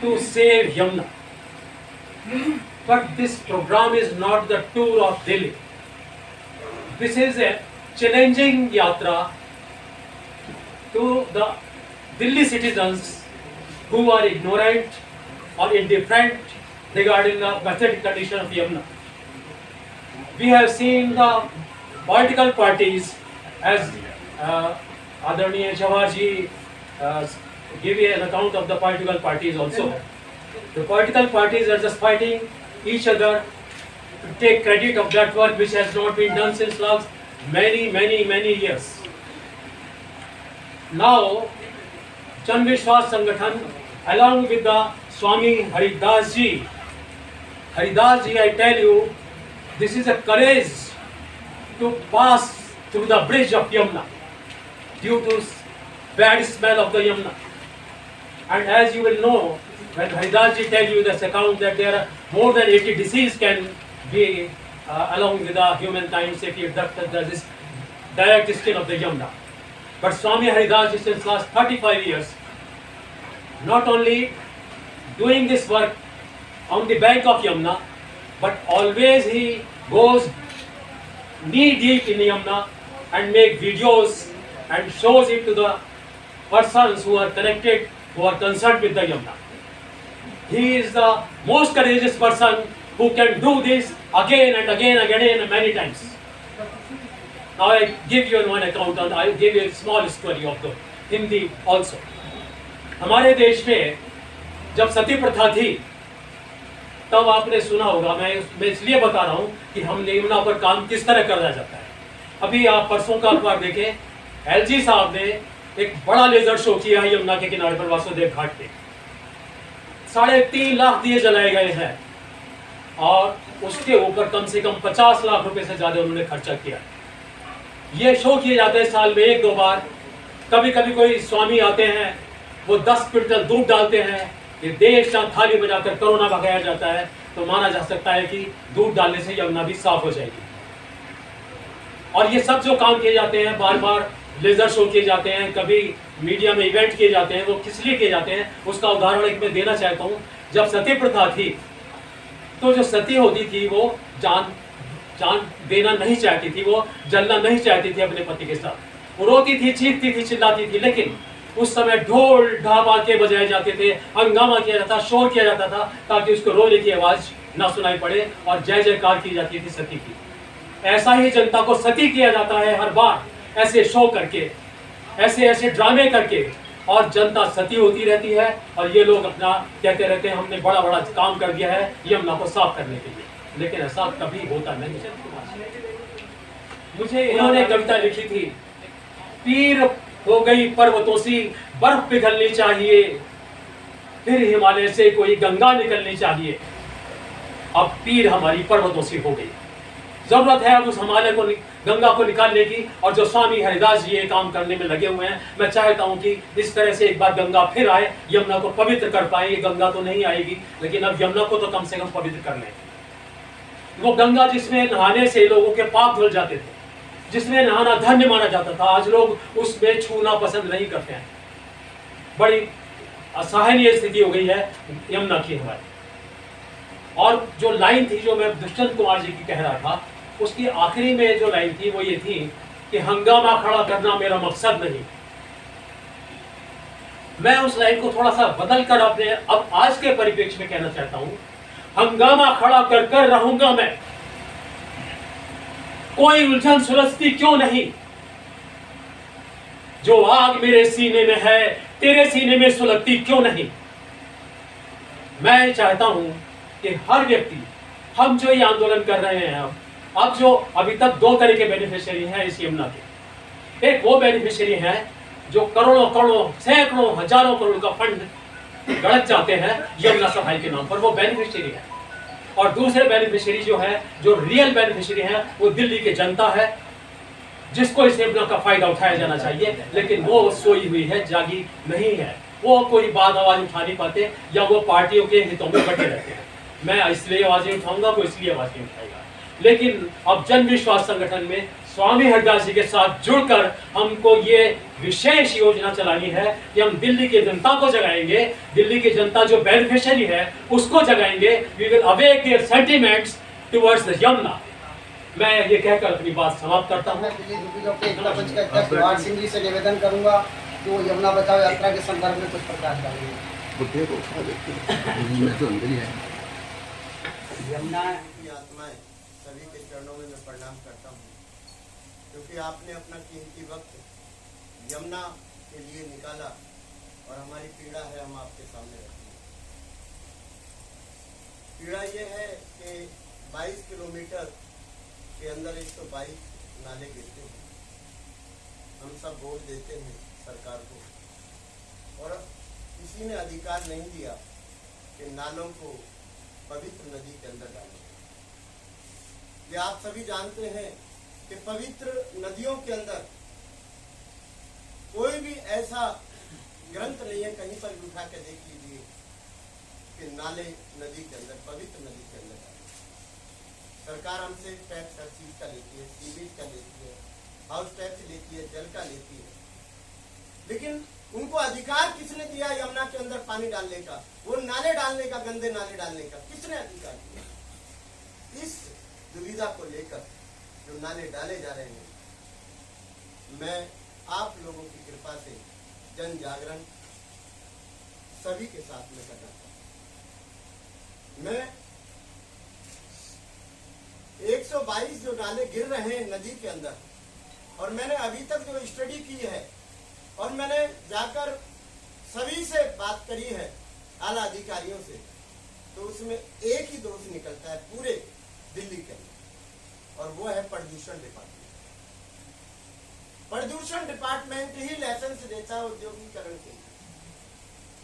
to save Yamuna. But this program is not the tour of Delhi. This is a challenging yatra to the Delhi citizens who are ignorant or indifferent regarding the pathetic condition of Yamuna. We have seen the political parties, as Adarniya Jawaharji give an account of the political parties also. The political parties are just fighting each other to take credit of that work which has not been done since last many years. Now, Jan Vishwas Sangathan, along with the Swami Haridas ji, I tell you, this is a courage to pass through the bridge of Yamuna due to bad smell of the Yamuna. And as you will know, when Haridas ji tell you this account that there are more than 80 diseases can be along with the humankind if you duct this direct skin of the Yamuna. But Swami Haridas ji since last 35 years, not only doing this work on the bank of Yamuna, but always he goes knee deep in Yamuna and make videos and shows it to the persons who are connected, who are concerned with the Yamuna. He is the most courageous person who can do this again and again many times. Now I give you one account and I will give you a small story of the Hindi also. हमारे देश में जब सती प्रथा थी तब आपने सुना होगा, मैं इसलिए बता रहा हूँ कि हम यमुना पर काम किस तरह करना जाता है। अभी आप परसों का अखबार देखें, एलजी साहब ने एक बड़ा लेजर शो किया है यमुना के किनारे पर वासुदेव घाट पे। 3.5 लाख दिए जलाए गए हैं और उसके ऊपर कम से कम 50 लाख रुपए से ज्यादा उन्होंने खर्चा किया। ये शो किए जाते हैं साल में 1-2 बार। कभी कभी कोई स्वामी आते हैं, वो 10 क्विंटल दूध डालते हैं, ये देश जहाँ थाली बजाकर कोरोना भगाया जाता है, तो माना जा सकता है कि दूध डालने से यमुना भी साफ हो जाएगी। और ये सब जो काम किए जाते हैं, बार बार लेजर शो किए जाते हैं, कभी मीडिया में इवेंट किए जाते हैं, वो किस लिए किए जाते हैं उसका उदाहरण एक मैं देना चाहता हूँ। जब सती प्रथा थी तो जो सती होती थी वो जान देना नहीं चाहती थी, वो जलना नहीं चाहती थी अपने पति के साथ। वो रोती थी, चीखती थी, चिल्लाती थी, लेकिन उस समय ढोल ढाबाके बजाए जाते थे, हंगामा किया जाता, शोर किया जाता था ताकि उसको रोने की आवाज ना सुनाई पड़े और जय जयकार की जाती थी सती की। ऐसा ही जनता को सती किया जाता है हर बार, ऐसे शो करके, ऐसे ड्रामे करके, और जनता सती होती रहती है और ये लोग अपना कहते रहते हैं हमने बड़ा काम कर दिया है यमुना को साफ करने के लिए, लेकिन ऐसा कभी होता नहीं। मुझे इन्होंने कविता लिखी थी, पीर हो गई पर्वतों सी बर्फ पिघलनी चाहिए, फिर हिमालय से कोई गंगा निकलनी चाहिए। अब पीर हमारी पर्वतों सी हो गई, जरूरत है अब उस हिमालय को गंगा को निकालने की। और जो स्वामी हरिदास जी ये काम करने में लगे हुए हैं, मैं चाहता हूं कि इस तरह से एक बार गंगा फिर आए, यमुना को पवित्र कर पाए। ये गंगा तो नहीं आएगी, लेकिन अब यमुना को तो कम से कम पवित्र कर लें। वो गंगा जिसमें नहाने से लोगों के पाप धुल जाते थे, जिसमें नहाना धन्य माना जाता था, आज लोग उसमें छूना पसंद नहीं करते हैं। बड़ी असहनीय स्थिति हो गई है यमुना की हमारी। और जो लाइन थी जो मैं दुष्यंत कुमार जी की कह रहा था, उसकी आखिरी में जो लाइन थी वो ये थी कि हंगामा खड़ा करना मेरा मकसद नहीं। मैं उस लाइन को थोड़ा सा बदल कर अपने अब आज के परिप्रेक्ष्य में कहना चाहता हूं, हंगामा खड़ा कर रहूंगा मैं, कोई उलझन सुलझती क्यों नहीं। जो आग मेरे सीने में है तेरे सीने में सुलगती क्यों नहीं। मैं चाहता हूं कि हर व्यक्ति, हम जो ये आंदोलन कर रहे हैं, अब जो अभी तक 2 तरह के बेनिफिशियरी हैं इस यमुना के। एक वो बेनिफिशियरी हैं जो करोड़ों सैकड़ों हजारों करोड़ का फंड गड़क जाते हैं यमुना सफाई के नाम पर, वो बेनिफिशियरी है। और दूसरे बेनिफिशियरी जो है, जो रियल बेनिफिशियरी है, वो दिल्ली की जनता है, जिसको इस यमुना का फायदा उठाया जाना चाहिए, लेकिन वो सोई हुई है, जागी नहीं है। वो कोई बात आवाज उठा नहीं पाते या वो पार्टियों के हितों में बटे रहते हैं। मैं इसलिए आवाजें उठाऊंगा, वो इसलिए आवाज नहीं उठाएगा। लेकिन अब जन विश्वास संगठन में स्वामी हरिदास जी के साथ जुड़कर हमको ये विशेष योजना चलानी है कि हम दिल्ली की जनता को जगाएंगे। दिल्ली की जनता जो बेनिफिशियरी है उसको जगाएंगे। We will awake their sentiments towards the Yamuna. मैं ये कहकर अपनी बात समाप्त करता हूँ। मैं दिल्ली यूपी के एकता मंच के अध्यक्ष जवाहर सिंह जी से निवेदन करूंगा कि वो यमुना बचाओ यात्रा के संदर्भ में कुछ प्रकाश डालेंगे। यमुना की आत्माएं सभी के चरणों में मैं प्रणाम करता हूँ, क्योंकि आपने अपना कीमती वक्त यमुना के लिए निकाला और हमारी पीड़ा है हम आपके सामने रखें। पीड़ा ये है कि 22 किलोमीटर के अंदर 122 नाले गिरते हैं। हम सब वोट देते हैं सरकार को और किसी ने अधिकार नहीं दिया कि नालों को पवित्र नदी के अंदर डालें। ये आप सभी जानते हैं कि पवित्र नदियों के अंदर कोई भी ऐसा ग्रंथ नहीं है, कहीं पर भी उठा के देख लीजिए कि नाले नदी के अंदर, पवित्र नदी के अंदर डालें। सरकार हमसे टैक्स हर चीज का लेती है, सीवेज का लेती है, हाउस टैक्स लेती है, जल का लेती है, लेकिन उनको अधिकार किसने दिया यमुना के अंदर पानी डालने का, वो नाले डालने का, गंदे नाले डालने का किसने अधिकार दिया? इस दुविधा को लेकर जो नाले डाले जा रहे हैं, मैं आप लोगों की कृपा से जन जागरण सभी के साथ में करना चाहता हूं। मैं 122 जो नाले गिर रहे हैं नदी के अंदर, और मैंने अभी तक जो स्टडी की है और मैंने जाकर सभी से बात करी है, आला अधिकारियों से, तो उसमें एक ही दोष निकलता है पूरे दिल्ली के अंदर, और वो है प्रदूषण डिपार्टमेंट। प्रदूषण डिपार्टमेंट ही लाइसेंस देता है औद्योगिकरण के लिए।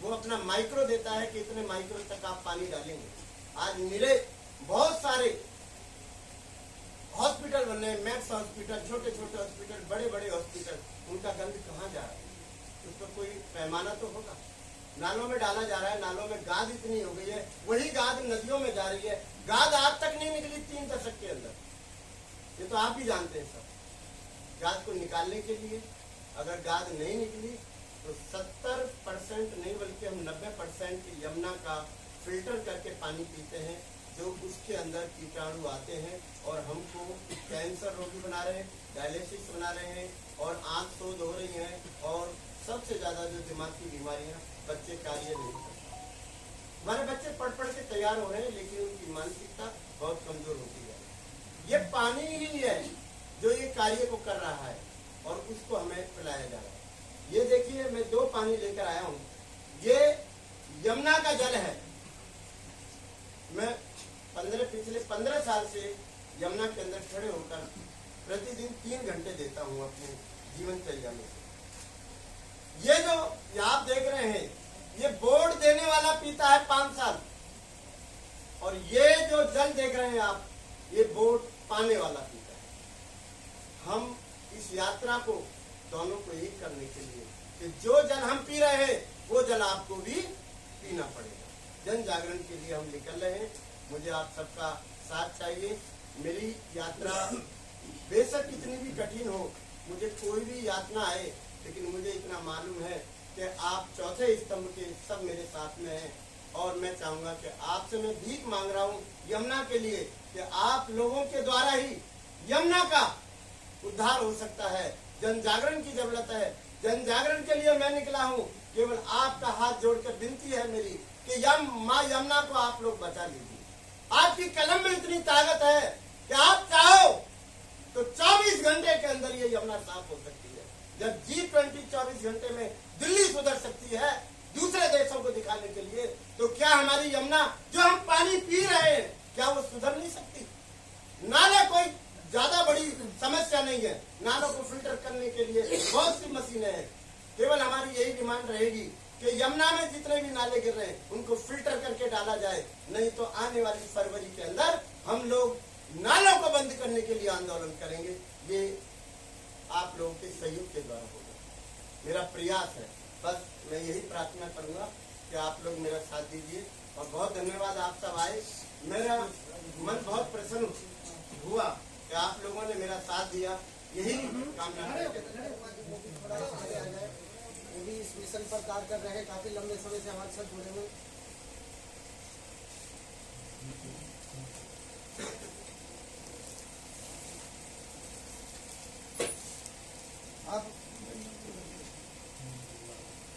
वो अपना माइक्रो देता है कि इतने माइक्रो तक आप पानी डालेंगे। आज मिले बहुत सारे हॉस्पिटल बने, मैक्स हॉस्पिटल, छोटे छोटे हॉस्पिटल, बड़े बड़े हॉस्पिटल, उनका गंद कहाँ जा रहा है? उस पर कोई पैमाना तो होगा। नालों में डाला जा रहा है, नालों में गाद इतनी हो गई है, वही गाद नदियों में जा रही है। गाद आज तक नहीं निकली 3 दशक के अंदर, ये तो आप भी जानते हैं सब। गाद को निकालने के लिए अगर गाद नहीं निकली तो 70% नहीं बल्कि हम 90% यमुना का फिल्टर करके पानी पीते हैं, जो उसके अंदर कीटाणु आते हैं और हमको कैंसर रोगी बना रहे हैं, डायलिसिस बना रहे हैं, और आंख शोध हो रही है, और सबसे ज्यादा जो दिमाग की बीमारियां, बच्चे कार्य नहीं करते। हमारे बच्चे पढ़ पढ़ के तैयार हो रहे हैं, लेकिन उनकी मानसिकता बहुत कमजोर होती जा रही है। ये पानी ही है जो ये कार्य को कर रहा है और उसको हमें पिलाया जा रहा है। ये देखिए, मैं 2 पानी लेकर आया हूँ, ये यमुना का जल है। मैं पिछले 15 साल से यमुना के अंदर खड़े होकर प्रतिदिन 3 घंटे देता हूँ अपने जीवनचर्या में। ये जो आप देख रहे हैं, ये बोर्ड देने वाला पीता है 5 साल, और ये जो जल देख रहे हैं आप, ये बोर्ड पाने वाला पीता है। हम इस यात्रा को दोनों को एक करने के लिए कि जो जल हम पी रहे हैं वो जल आपको भी पीना पड़ेगा। जन जागरण के लिए हम निकल रहे हैं। मुझे आप सबका साथ चाहिए। मेरी यात्रा बेशक कितनी भी कठिन हो, मुझे कोई भी यातना आए, लेकिन मुझे इतना मालूम है कि आप चौथे स्तंभ के सब मेरे साथ में हैं, और मैं चाहूंगा कि आपसे मैं भीख मांग रहा हूं यमुना के लिए कि आप लोगों के द्वारा ही यमुना का उद्धार हो सकता है। जन जागरण की जरूरत है। जन जागरण के लिए मैं निकला हूँ। केवल आपका हाथ जोड़कर विनती है मेरी कि माँ यमुना को आप लोग बचा लीजिए। आपकी कलम में इतनी ताकत है कि आप चाहो तो 24 घंटे के अंदर ये यमुना साफ हो सकती है। जब G20 24 घंटे में दिल्ली सुधर सकती है दूसरे देशों को दिखाने के लिए, तो क्या हमारी यमुना जो हम पानी पी रहे हैं, क्या वो सुधर नहीं सकती? नाले कोई ज्यादा बड़ी समस्या नहीं है। नालों को फिल्टर करने के लिए बहुत सी मशीनें हैं। केवल हमारी यही डिमांड रहेगी कि यमुना में जितने भी नाले गिर रहे हैं उनको फिल्टर करके डाला जाए, नहीं तो आने वाली फरवरी के अंदर हम लोग नालों को बंद करने के लिए आंदोलन करेंगे। ये आप लोगों के सहयोग के द्वारा होगा। मेरा प्रयास है, बस मैं यही प्रार्थना करूंगा कि आप लोग मेरा साथ दीजिए। और बहुत धन्यवाद, आप सब आए। मेरा मन बहुत प्रसन्न हुआ कि आप लोगों ने मेरा साथ दिया। यही कामना है। थोड़ा आगे आ जाए, वो भी इस मिशन पर कार्य कर रहे हैं, काफी लंबे समय से हमारे साथ जुड़े हुए।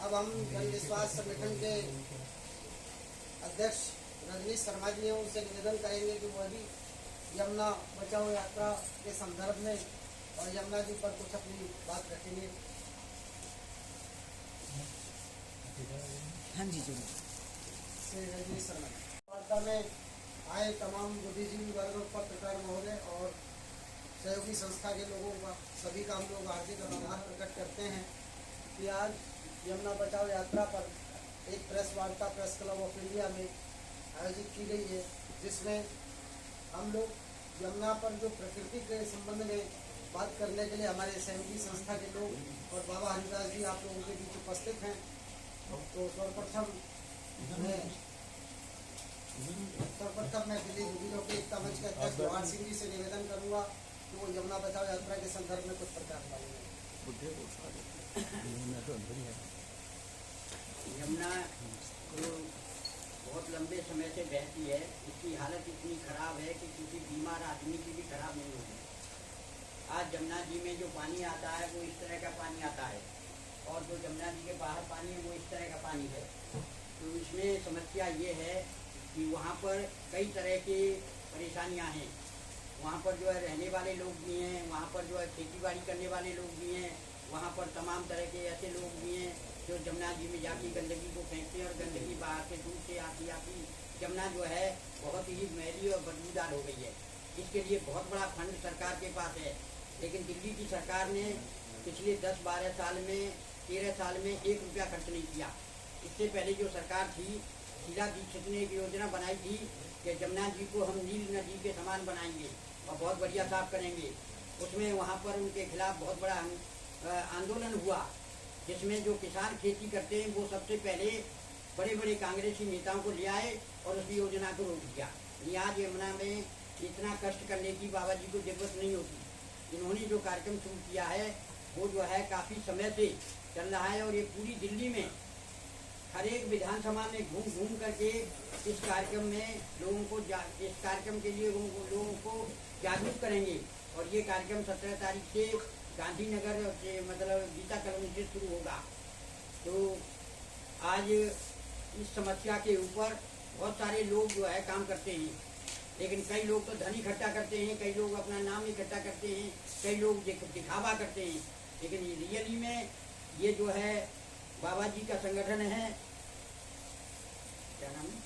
अब हम जन विश्वास संगठन के अध्यक्ष रजनीश शर्मा जी हैं, उनसे निवेदन करेंगे कि वह भी यमुना बचाओ यात्रा के संदर्भ में और यमुना जी पर कुछ अपनी बात रखेंगे। हाँ जी जरूर। श्री रजनीश शर्मा वार्ता में आए तमाम बुद्धिजीवी वर्ग, पत्रकार महोदय और सहयोगी संस्था के लोगों का, सभी का हम लोग हार्दिक आभार प्रकट करते हैं कि आज यमुना बचाओ यात्रा पर एक प्रेस वार्ता प्रेस क्लब ऑफ इंडिया में आयोजित की गई है, जिसमें हम लोग यमुना पर जो प्रकृति के संबंध में बात करने के लिए हमारे सहयोगी संस्था के लोग और बाबा हरिदास जी आप लोगों के बीच उपस्थित हैं। तो सर्वप्रथम मैं दिल्ली जुबिलों के एकता मंच के अध्यक्ष जवाहर सिंह जी से निवेदन करूंगा कि वो यमुना बचाओ यात्रा के संदर्भ में कुछ प्रकाश डालेंगे। यमुना तो बहुत लंबे समय से बहती है, इसकी हालत इतनी खराब है कि किसी बीमार आदमी की भी खराब नहीं होगी। आज यमुना जी में जो पानी आता है वो इस तरह का पानी आता है और जो यमुना जी के बाहर पानी है वो इस तरह का पानी है। तो इसमें समस्या ये है कि वहाँ पर कई तरह की परेशानियाँ हैं। वहाँ पर जो है रहने वाले लोग भी हैं, वहाँ पर जो है खेती बाड़ी करने वाले लोग भी हैं, वहाँ पर तमाम तरह के ऐसे लोग भी हैं जो यमुना जी में जाके गंदगी को फेंकते हैं और गंदगी बाहर से दूर से आती यमुना जो है बहुत ही मैली और बदबूदार हो गई है। इसके लिए बहुत बड़ा फंड सरकार के पास है, लेकिन दिल्ली की सरकार ने पिछले 10-12 साल में 13 साल में 1 रुपया खर्च नहीं किया। इससे पहले जो सरकार थी, शीला दीक्षित ने एक योजना बनाई थी कि यमुना जी को हम नील नदी के समान बनाएंगे और बहुत बढ़िया साफ करेंगे। उसमें वहाँ पर उनके खिलाफ बहुत बड़ा आंदोलन हुआ, जिसमें जो किसान खेती करते हैं वो सबसे पहले बड़े बड़े कांग्रेसी नेताओं को ले आए और उस योजना को रोक दिया। आज यमुना में इतना कष्ट करने की बाबा जी को जरूरत नहीं होती। इन्होंने जो कार्यक्रम शुरू किया है वो जो है काफ़ी समय से चल रहा है और ये पूरी दिल्ली में हर एक विधानसभा में घूम घूम करके इस कार्यक्रम में लोगों को इस कार्यक्रम के लिए लोगों को जागरूक करेंगे। और ये कार्यक्रम 17 तारीख से गांधीनगर से मतलब गीता कॉलोनी से शुरू होगा। तो आज इस समस्या के ऊपर बहुत सारे लोग जो है काम करते हैं, लेकिन कई लोग तो धन इकट्ठा करते हैं, कई लोग अपना नाम इकट्ठा करते हैं, कई लोग दिखावा करते हैं। लेकिन रियली में ये जो है बाबा जी का संगठन है, क्या नाम है,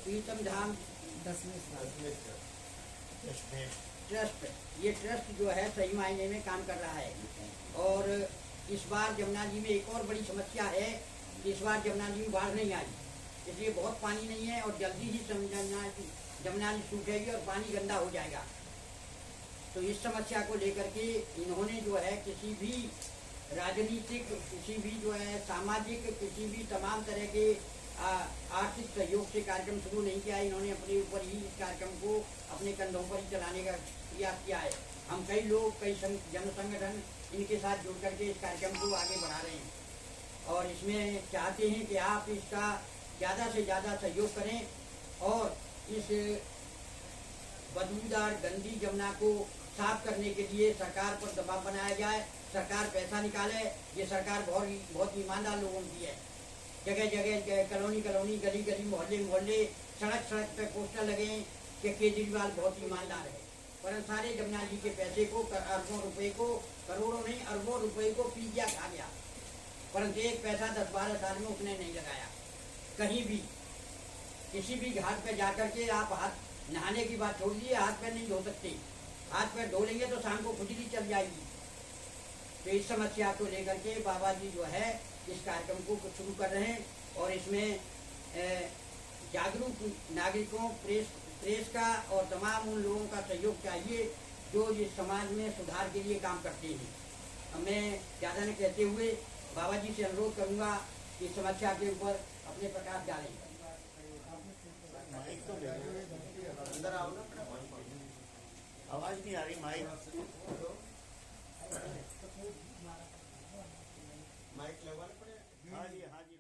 प्रीतम धाम ट्रस्ट। ये ट्रस्ट जो है सही मायने में काम कर रहा है। और इस बार यमुना जी में एक और बड़ी समस्या है कि इस बार यमुना जी में बाढ़ नहीं आई, इसलिए बहुत पानी नहीं है और जल्दी ही यमुना जी सूखेगी और पानी गंदा हो जाएगा। तो इस समस्या को लेकर के इन्होंने जो है किसी भी राजनीतिक, किसी भी जो है सामाजिक, किसी भी तमाम तरह के आर्थिक सहयोग से कार्यक्रम शुरू नहीं किया। इन्होंने अपने ऊपर ही इस कार्यक्रम को अपने कंधों पर ही चलाने का प्रयास किया है। हम कई लोग, कई जन संगठन इनके साथ जुड़ करके इस कार्यक्रम को आगे बढ़ा रहे हैं और इसमें चाहते हैं कि आप इसका ज़्यादा से ज़्यादा सहयोग करें और इस बदबूदार गंदी यमुना को साफ करने के लिए सरकार पर दबाव बनाया जाए, सरकार पैसा निकाले। ये सरकार बहुत ईमानदार लोगों की है। जगह जगह, कॉलोनी कॉलोनी, गली गली, मोहल्ले मोहल्ले, सड़क सड़क पे पोस्टर लगे कि केजरीवाल बहुत ईमानदार है। पर सारे यमुना जी के पैसे को, अरबों रुपए को, करोड़ों नहीं अरबों रुपए को पी गया, खा गया, परंतु एक पैसा 10-12 साल में उसने नहीं लगाया कहीं भी। किसी भी घाट पे जाकर के आप हाथ नहाने की बात छोड़ दीजिए, हाथ पैर नहीं धो सकते। हाथ पैर धो लेंगे तो शाम को खुजली चल जाएगी। तो इस समस्या को लेकर के बाबा जी जो है इस कार्यक्रम को शुरू कर रहे हैं और इसमें जागरूक नागरिकों, प्रेस का और तमाम उन लोगों का सहयोग चाहिए जो इस समाज में सुधार के लिए काम करते हैं। मैं ज़्यादा न कहते हुए बाबा जी से अनुरोध करूँगा कि इस समस्या के ऊपर अपने प्रकाश डालें। अंदर आओ ना, आवाज नहीं आ रही माइक। माइक लगवाना पड़ेगा। हाँ जी हाँ जी।